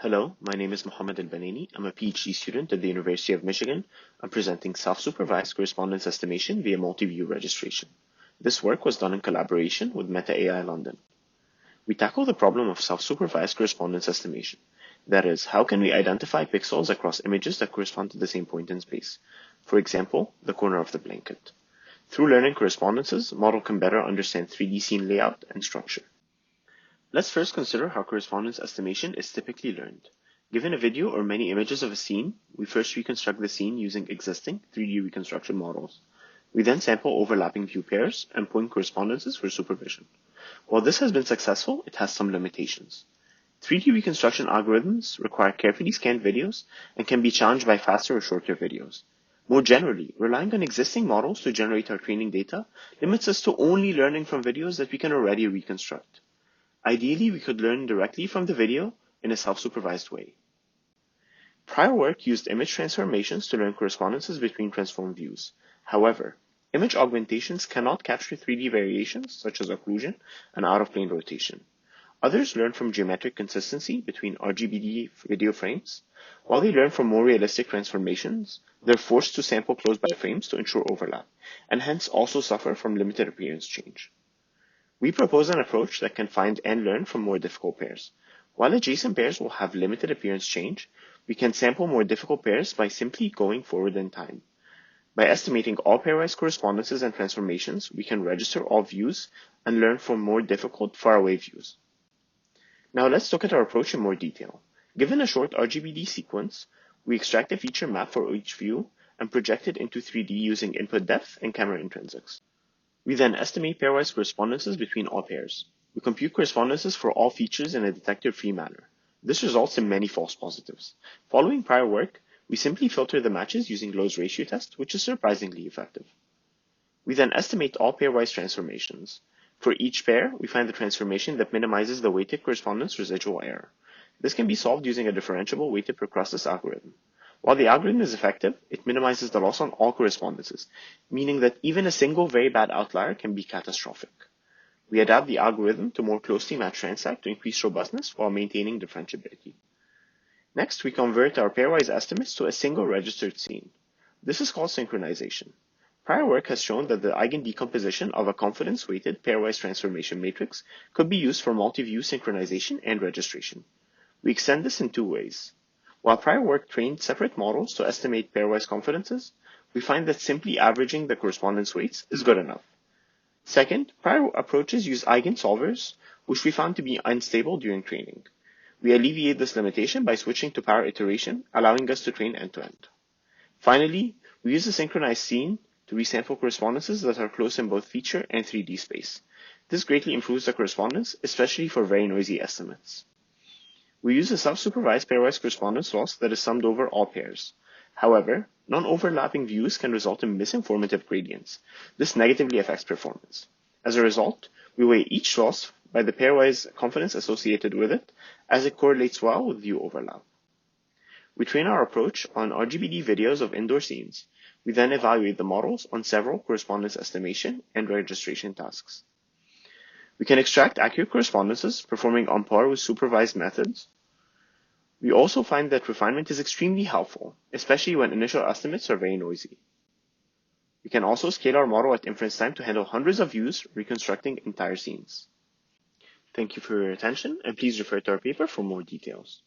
Hello, my name is Mohamed Banani. I'm a PhD student at the University of Michigan. I'm presenting self-supervised correspondence estimation via Multiview registration. This work was done in collaboration with Meta AI London. We tackle the problem of self-supervised correspondence estimation. That is, how can we identify pixels across images that correspond to the same point in space? For example, the corner of the blanket. Through learning correspondences, model can better understand 3D scene layout and structure. Let's first consider how correspondence estimation is typically learned. Given a video or many images of a scene, we first reconstruct the scene using existing 3D reconstruction models. We then sample overlapping view pairs and point correspondences for supervision. While this has been successful, it has some limitations. 3D reconstruction algorithms require carefully scanned videos and can be challenged by faster or shorter videos. More generally, relying on existing models to generate our training data limits us to only learning from videos that we can already reconstruct. Ideally, we could learn directly from the video in a self-supervised way. Prior work used image transformations to learn correspondences between transformed views. However, image augmentations cannot capture 3D variations such as occlusion and out-of-plane rotation. Others learn from geometric consistency between RGB-D video frames. While they learn from more realistic transformations, they're forced to sample close-by frames to ensure overlap, and hence also suffer from limited appearance change. We propose an approach that can find and learn from more difficult pairs. While adjacent pairs will have limited appearance change, we can sample more difficult pairs by simply going forward in time. By estimating all pairwise correspondences and transformations, we can register all views and learn from more difficult faraway views. Now let's look at our approach in more detail. Given a short RGB-D sequence, we extract a feature map for each view and project it into 3D using input depth and camera intrinsics. We then estimate pairwise correspondences between all pairs. We compute correspondences for all features in a detector-free manner. This results in many false positives. Following prior work, we simply filter the matches using Lowe's ratio test, which is surprisingly effective. We then estimate all pairwise transformations. For each pair, we find the transformation that minimizes the weighted correspondence residual error. This can be solved using a differentiable weighted per process algorithm. While the algorithm is effective, it minimizes the loss on all correspondences, meaning that even a single very bad outlier can be catastrophic. We adapt the algorithm to more closely match Transat to increase robustness while maintaining differentiability. Next, we convert our pairwise estimates to a single registered scene. This is called synchronization. Prior work has shown that the eigendecomposition of a confidence-weighted pairwise transformation matrix could be used for multi-view synchronization and registration. We extend this in two ways. While prior work trained separate models to estimate pairwise confidences, we find that simply averaging the correspondence weights is good enough. Second, prior approaches use eigensolvers, which we found to be unstable during training. We alleviate this limitation by switching to power iteration, allowing us to train end-to-end. Finally, we use a synchronized scene to resample correspondences that are close in both feature and 3D space. This greatly improves the correspondence, especially for very noisy estimates. We use a self-supervised pairwise correspondence loss that is summed over all pairs. However, non-overlapping views can result in misinformative gradients. This negatively affects performance. As a result, we weigh each loss by the pairwise confidence associated with it, as it correlates well with view overlap. We train our approach on RGB-D videos of indoor scenes. We then evaluate the models on several correspondence estimation and registration tasks. We can extract accurate correspondences, performing on par with supervised methods. We also find that refinement is extremely helpful, especially when initial estimates are very noisy. We can also scale our model at inference time to handle hundreds of views, reconstructing entire scenes. Thank you for your attention, and please refer to our paper for more details.